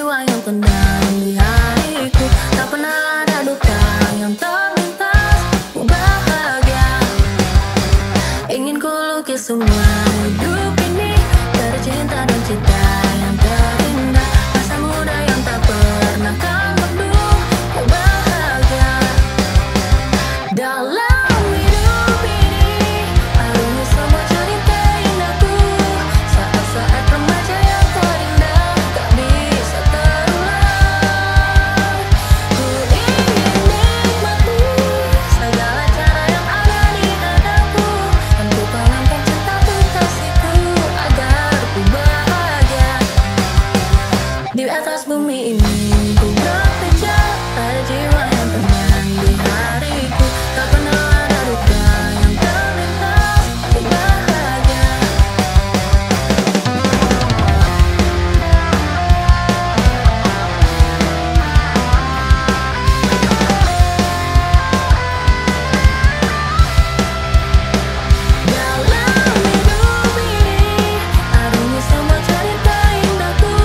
jiwa yang tenang di hariku. Tak pernah ada duka yang terlintas. Ku bahagia, ingin ku lukis semua hidup ini dari cinta dan cinta yang terindah. Masa muda yang tak pernah kan berdua. Ku bahagia dalam hidup ini. Arungi semua cerita indahku. Saat-saat remaja yang terindah tak bisa terulang. Ku ingin nikmati segala cara yang ada di hadapu. Dan ku tanamkan cintaku kasihku agar ku bahagia. Di atas bumi ini ku bekerja, ada jiwa yang tenang di hariku. Tak pernah ada duka yang terlintas. Ku bahagia. Dalam hidup ini arungi semua cerita indahku.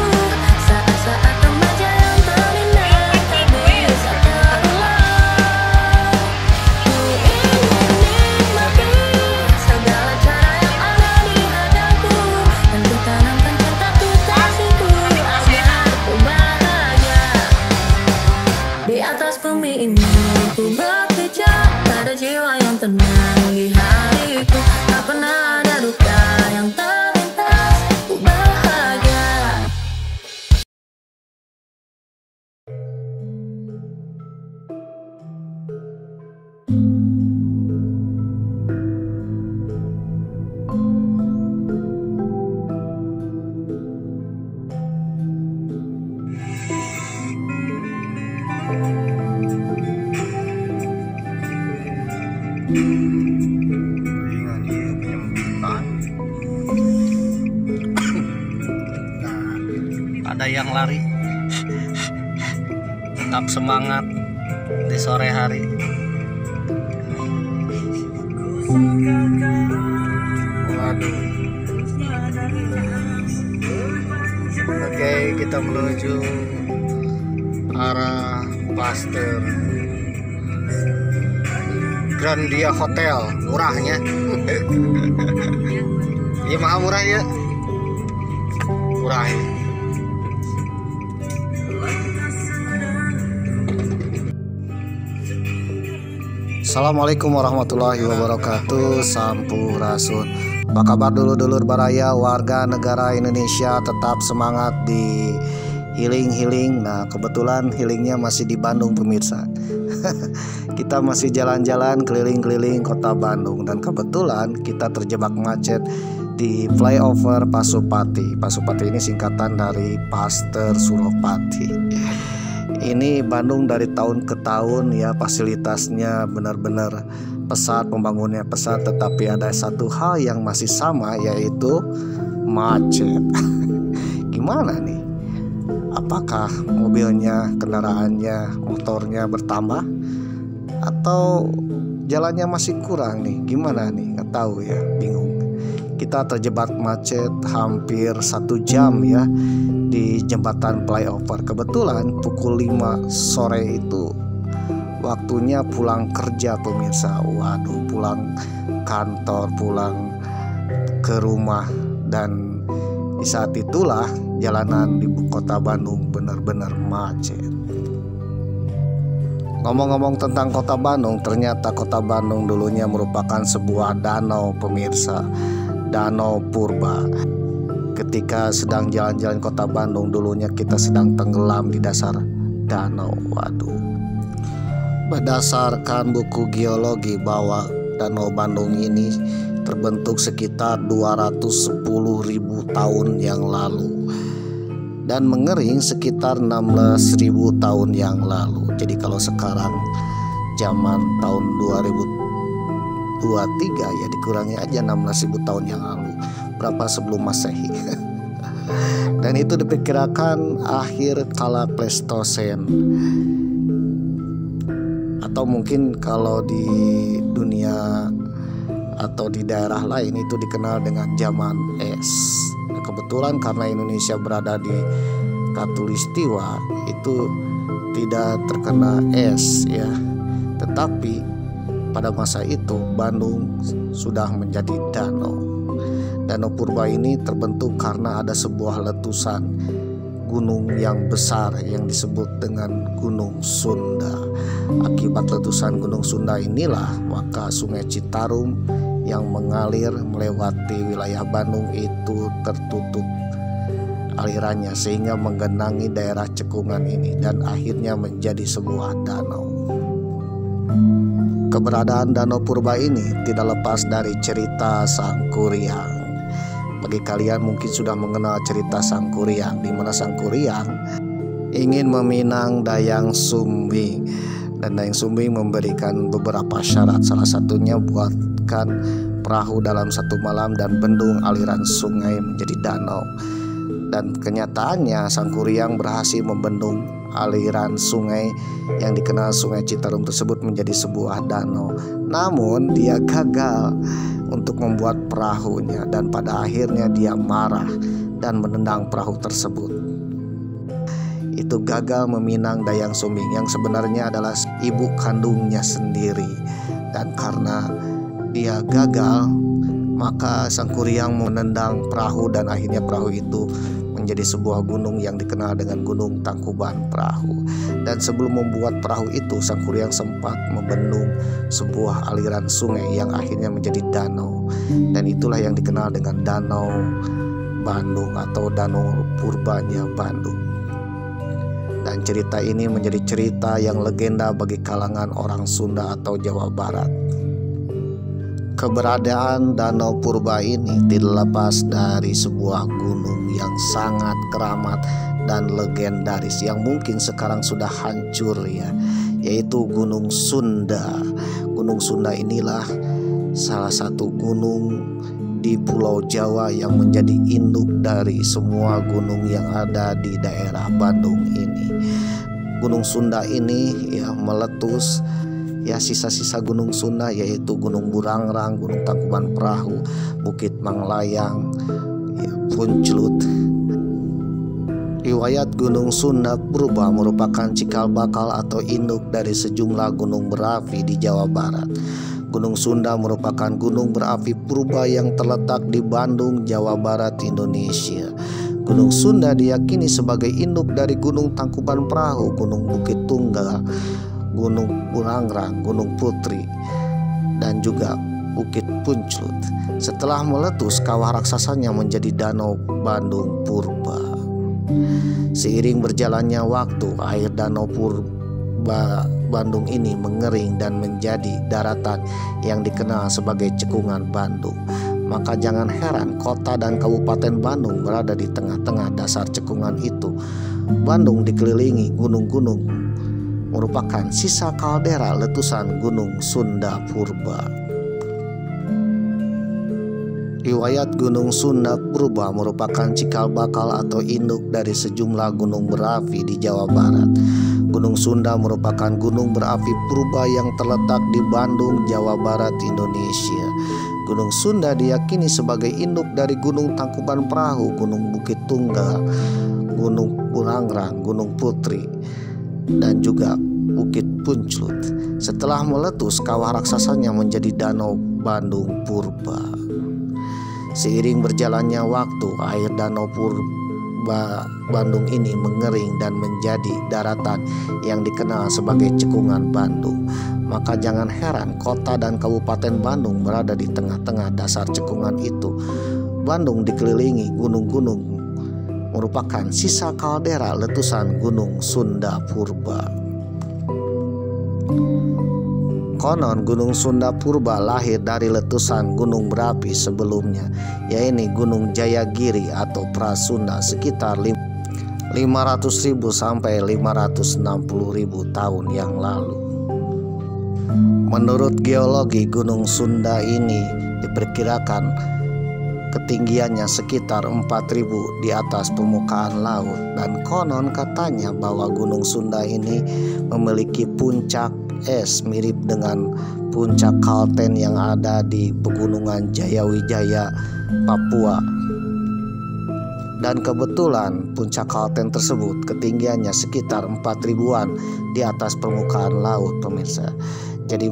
Saat-saat remaja yang terindah tak bisa terulang. Ku ingin nikmati segala cara yang ada di hadapu. Dan ku tanamkan cintaku kasihku agar ku bahagia. Di atas bumi ini ku bekerja, ada jiwa yang tenang di hariku. Tak pernah ada duka yang terlintas. Ku bahagia. Dengan dia penyembuhan. Nah, ada yang lari. Tetap semangat di sore hari. Waduh. Oke, kita menuju arah Pasteur Grandia Hotel. Murahnya. Iya, mahal murah ya. Murah ya. Assalamualaikum warahmatullahi wabarakatuh. Sampurasun. Apa kabar dulur-dulur baraya warga negara Indonesia? Tetap semangat di healing. Nah, kebetulan healingnya masih di Bandung pemirsa. Kita masih jalan-jalan keliling-keliling kota Bandung. Dan kebetulan kita terjebak macet di flyover Pasupati. Pasupati ini singkatan dari Pasteur Suropati. Ini Bandung dari tahun ke tahun ya, fasilitasnya benar-benar pesat, pembangunannya pesat. Tetapi ada satu hal yang masih sama, yaitu macet. Gimana nih? Apakah mobilnya, kendaraannya, motornya bertambah? Atau jalannya masih kurang nih? Gimana nih? Nggak tahu ya, bingung. Kita terjebak macet hampir 1 jam ya di jembatan flyover. Kebetulan pukul 5 sore itu waktunya pulang kerja pemirsa. Waduh, pulang kantor, pulang ke rumah. Dan di saat itulah jalanan di kota Bandung benar-benar macet. Ngomong-ngomong tentang kota Bandung, ternyata kota Bandung dulunya merupakan sebuah danau pemirsa. Danau Purba. Ketika sedang jalan-jalan kota Bandung, dulunya kita sedang tenggelam di dasar danau. Waduh. Berdasarkan buku geologi bahwa Danau Bandung ini terbentuk sekitar 210.000 tahun yang lalu dan mengering sekitar 16.000 tahun yang lalu. Jadi kalau sekarang zaman tahun 2023 ya dikurangi aja 16.000 tahun yang lalu. Berapa sebelum Masehi? Dan itu diperkirakan akhir kala Pleistosen. Atau mungkin kalau di dunia atau di daerah lain itu dikenal dengan zaman es. Nah, kebetulan karena Indonesia berada di Khatulistiwa itu tidak terkena es ya. Tetapi pada masa itu Bandung sudah menjadi danau. Danau Purba ini terbentuk karena ada sebuah letusan gunung yang besar yang disebut dengan Gunung Sunda. Akibat letusan Gunung Sunda inilah maka Sungai Citarum yang mengalir melewati wilayah Bandung itu tertutup alirannya sehingga menggenangi daerah cekungan ini dan akhirnya menjadi sebuah danau. Keberadaan Danau Purba ini tidak lepas dari cerita Sangkuriang. Bagi kalian mungkin sudah mengenal cerita Sangkuriang, di mana Sangkuriang ingin meminang Dayang Sumbing, dan Dayang Sumbing memberikan beberapa syarat, salah satunya buatkan perahu dalam satu malam dan bendung aliran sungai menjadi danau. Dan kenyataannya Sangkuriang berhasil membendung aliran sungai yang dikenal Sungai Citarum tersebut menjadi sebuah danau. Namun dia gagal untuk membuat perahunya dan pada akhirnya dia marah dan menendang perahu tersebut. Itu gagal meminang Dayang Sumbing yang sebenarnya adalah ibu kandungnya sendiri. Dan karena dia gagal, maka Sangkuriang menendang perahu dan akhirnya perahu itu menjadi sebuah gunung yang dikenal dengan Gunung Tangkuban Perahu. Dan sebelum membuat perahu itu, Sangkuriang sempat membendung sebuah aliran sungai yang akhirnya menjadi danau. Dan itulah yang dikenal dengan Danau Bandung atau Danau Purbanya Bandung. Dan cerita ini menjadi cerita yang legenda bagi kalangan orang Sunda atau Jawa Barat. Keberadaan Danau Purba ini tidak lepas dari sebuah gunung yang sangat keramat dan legendaris yang mungkin sekarang sudah hancur ya, yaitu Gunung Sunda. Gunung Sunda inilah salah satu gunung di Pulau Jawa yang menjadi induk dari semua gunung yang ada di daerah Bandung ini. Gunung Sunda ini ya meletus ya, sisa-sisa Gunung Sunda yaitu Gunung Burangrang, Gunung Tangkuban Perahu, Bukit Manglayang, ya, Punclut. Riwayat Gunung Sunda Purba merupakan cikal bakal atau induk dari sejumlah gunung berapi di Jawa Barat. Gunung Sunda merupakan gunung berapi purba yang terletak di Bandung, Jawa Barat, Indonesia. Gunung Sunda diyakini sebagai induk dari Gunung Tangkuban Perahu, Gunung Bukit Tunggal, Gunung Burangrang, Gunung Putri, dan juga Bukit Punclut. Setelah meletus, kawah raksasanya menjadi Danau Bandung Purba. Seiring berjalannya waktu, air Danau Purba Bandung ini mengering dan menjadi daratan yang dikenal sebagai Cekungan Bandung. Maka jangan heran kota dan kabupaten Bandung berada di tengah-tengah dasar cekungan itu. Bandung dikelilingi gunung-gunung merupakan sisa kaldera letusan Gunung Sunda Purba. Riwayat Gunung Sunda Purba merupakan cikal bakal atau induk dari sejumlah gunung berapi di Jawa Barat. Gunung Sunda merupakan gunung berapi purba yang terletak di Bandung, Jawa Barat, Indonesia. Gunung Sunda diyakini sebagai induk dari Gunung Tangkuban Perahu, Gunung Bukit Tunggal, Gunung Burangrang, Gunung Putri, dan juga Bukit Punclut. Setelah meletus, kawah raksasanya menjadi Danau Bandung Purba. Seiring berjalannya waktu, air Danau Purba Bandung ini mengering dan menjadi daratan yang dikenal sebagai Cekungan Bandung. Maka jangan heran kota dan kabupaten Bandung berada di tengah-tengah dasar cekungan itu. Bandung dikelilingi gunung-gunung merupakan sisa kaldera letusan Gunung Sunda Purba. Konon Gunung Sunda Purba lahir dari letusan gunung berapi sebelumnya, yaitu Gunung Jayagiri atau Prasunda sekitar 500.000 sampai 560.000 tahun yang lalu. Menurut geologi, Gunung Sunda ini diperkirakan ketinggiannya sekitar 4.000 di atas permukaan laut, dan konon katanya bahwa Gunung Sunda ini memiliki puncak es mirip dengan puncak Kalten yang ada di pegunungan Jayawijaya, Papua. Dan kebetulan puncak Kalteng tersebut ketinggiannya sekitar 4.000-an di atas permukaan laut, pemirsa. Jadi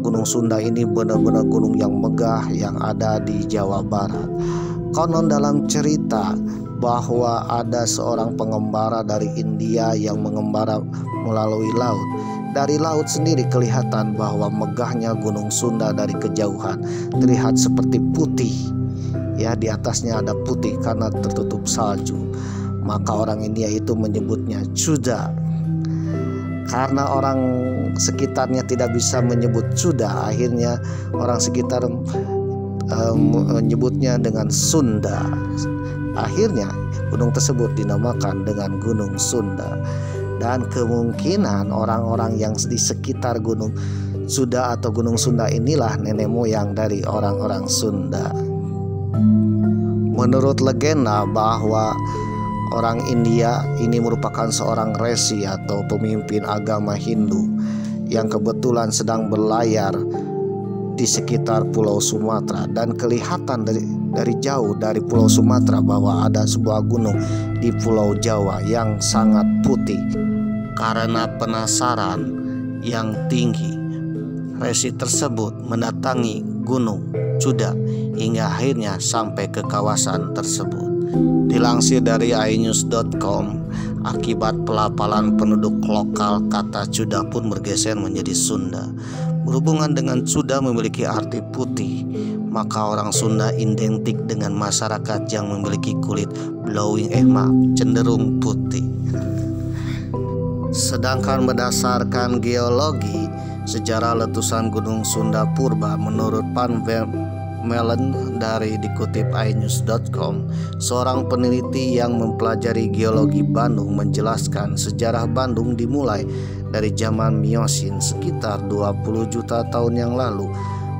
Gunung Sunda ini benar-benar gunung yang megah yang ada di Jawa Barat. Konon dalam cerita bahwa ada seorang pengembara dari India yang mengembara melalui laut. Dari laut sendiri kelihatan bahwa megahnya Gunung Sunda dari kejauhan, terlihat seperti putih. Ya, di atasnya ada putih karena tertutup salju. Maka orang India itu menyebutnya Chuda. Karena orang sekitarnya tidak bisa menyebut Chuda, akhirnya orang sekitar menyebutnya dengan Sunda. Akhirnya gunung tersebut dinamakan dengan Gunung Sunda. Dan kemungkinan orang-orang yang di sekitar Gunung Sunda atau Gunung Sunda inilah nenek moyang dari orang-orang Sunda. Menurut legenda bahwa orang India ini merupakan seorang resi atau pemimpin agama Hindu yang kebetulan sedang berlayar di sekitar Pulau Sumatera, dan kelihatan dari jauh dari Pulau Sumatera bahwa ada sebuah gunung di Pulau Jawa yang sangat putih. Karena penasaran yang tinggi, resi tersebut mendatangi Gunung Chuda hingga akhirnya sampai ke kawasan tersebut. Dilansir dari inews.com, akibat pelapalan penduduk lokal, kata Chuda pun bergeser menjadi Sunda. Berhubungan dengan Chuda memiliki arti putih, maka orang Sunda identik dengan masyarakat yang memiliki kulit cenderung putih. Sedangkan berdasarkan geologi, sejarah letusan Gunung Sunda Purba menurut Pan Mellen dari dikutip inews.com, seorang peneliti yang mempelajari geologi Bandung menjelaskan sejarah Bandung dimulai dari zaman Miosin sekitar 20 juta tahun yang lalu.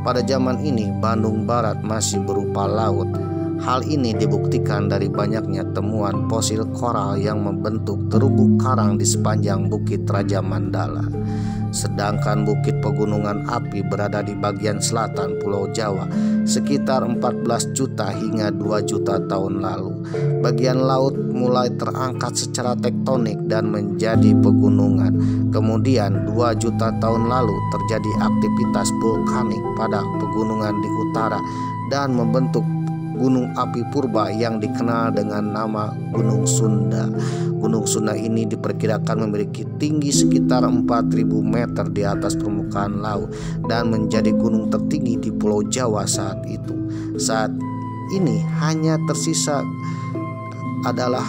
Pada zaman ini Bandung Barat masih berupa laut. Hal ini dibuktikan dari banyaknya temuan fosil koral yang membentuk terumbu karang di sepanjang Bukit Raja Mandala. Sedangkan bukit pegunungan api berada di bagian selatan Pulau Jawa sekitar 14 juta hingga 2 juta tahun lalu. Bagian laut mulai terangkat secara tektonik dan menjadi pegunungan. Kemudian 2 juta tahun lalu terjadi aktivitas vulkanik pada pegunungan di utara dan membentuk gunung api purba yang dikenal dengan nama Gunung Sunda. Gunung Sunda ini diperkirakan memiliki tinggi sekitar 4.000 meter di atas permukaan laut dan menjadi gunung tertinggi di Pulau Jawa saat itu. Saat ini hanya tersisa adalah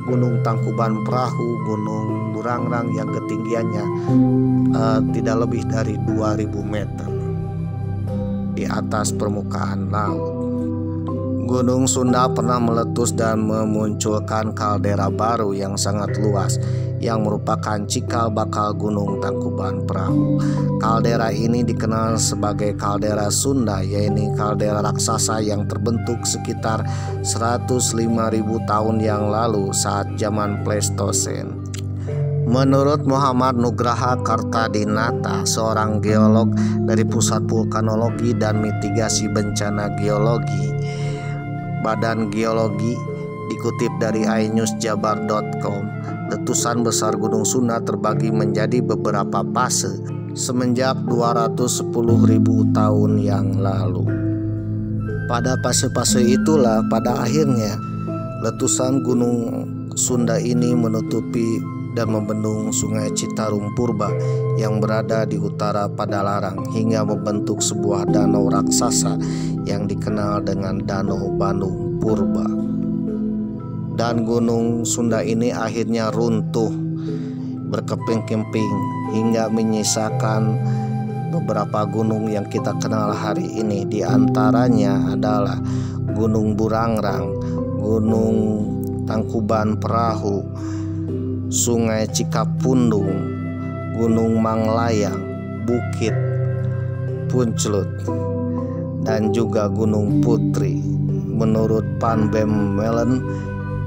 Gunung Tangkuban Perahu, Gunung Burangrang yang ketinggiannya tidak lebih dari 2.000 meter di atas permukaan laut. Gunung Sunda pernah meletus dan memunculkan kaldera baru yang sangat luas yang merupakan cikal bakal Gunung Tangkuban Perahu. Kaldera ini dikenal sebagai kaldera Sunda, yaitu kaldera raksasa yang terbentuk sekitar 105.000 tahun yang lalu saat zaman Pleistosen. Menurut Muhammad Nugraha Kartadinata, seorang geolog dari Pusat Vulkanologi dan Mitigasi Bencana Geologi Badan Geologi, dikutip dari iNewsJabar.com, letusan besar Gunung Sunda terbagi menjadi beberapa fase semenjak 210.000 tahun yang lalu. Pada fase-fase itulah pada akhirnya letusan Gunung Sunda ini menutupi dan membendung Sungai Citarum Purba yang berada di utara Padalarang hingga membentuk sebuah danau raksasa yang dikenal dengan Danau Bandung Purba. Dan Gunung Sunda ini akhirnya runtuh berkeping-keping hingga menyisakan beberapa gunung yang kita kenal hari ini. Di antaranya adalah Gunung Burangrang, Gunung Tangkuban Perahu, Sungai Cikapundung, Gunung Manglayang, Bukit Punclut, dan juga Gunung Putri. Menurut Pan Mellen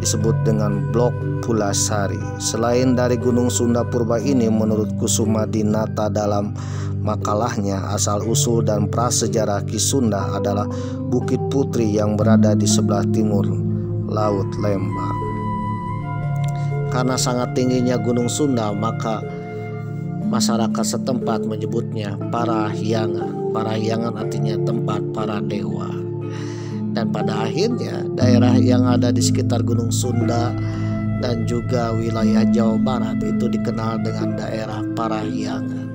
disebut dengan Blok Pulasari. Selain dari Gunung Sunda Purba ini, menurut Kusuma Dinata dalam makalahnya, asal usul dan prasejarah Ki Sunda adalah Bukit Putri yang berada di sebelah timur Laut Lembang. Karena sangat tingginya Gunung Sunda, maka masyarakat setempat menyebutnya Parahyangan. Parahyangan artinya tempat para dewa. Dan pada akhirnya daerah yang ada di sekitar Gunung Sunda dan juga wilayah Jawa Barat itu dikenal dengan daerah Parahyangan,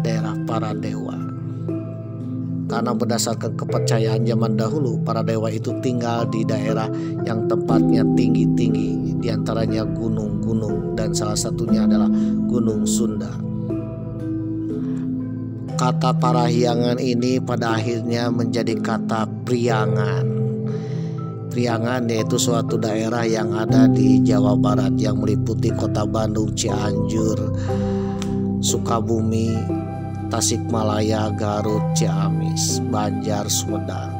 daerah para dewa. Karena berdasarkan kepercayaan zaman dahulu, para dewa itu tinggal di daerah yang tempatnya tinggi-tinggi, diantaranya gunung-gunung, dan salah satunya adalah Gunung Sunda. Kata Parahyangan ini pada akhirnya menjadi kata Priangan. Priangan yaitu suatu daerah yang ada di Jawa Barat yang meliputi kota Bandung, Cianjur, Sukabumi, Tasikmalaya, Garut, Ciamis, Banjar, Sumedang.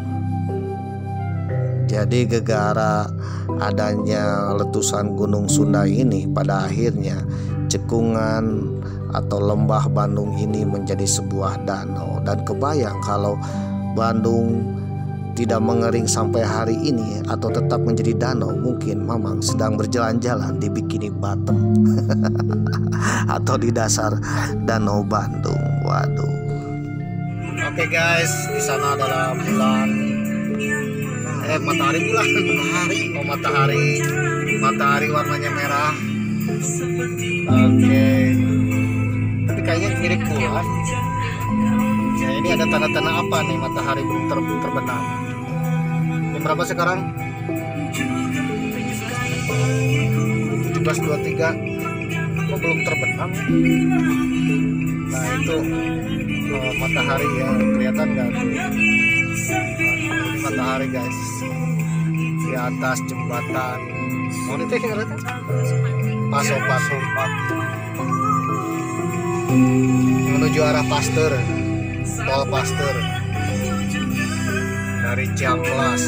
Jadi gegara adanya letusan Gunung Sunda ini, pada akhirnya cekungan atau lembah Bandung ini menjadi sebuah danau. Dan kebayang kalau Bandung tidak mengering sampai hari ini atau tetap menjadi danau, mungkin Mamang sedang berjalan-jalan di Bikini Bottom atau di dasar Danau Bandung. Waduh. Oke guys, di sana adalah bulan. Matahari bulan. Matahari warnanya merah. Oke. Tapi kayaknya mirip bulan. Ya, ini ada tanda-tanda apa nih matahari belum terbenam? Jam berapa sekarang? 17.23. Kok belum terbenam? Nah itu matahari ya, kelihatan nggak tuh? Ini matahari guys, di atas jembatan. Mau itu Paso menuju arah Pasteur, tol Pasteur dari Ciamplas.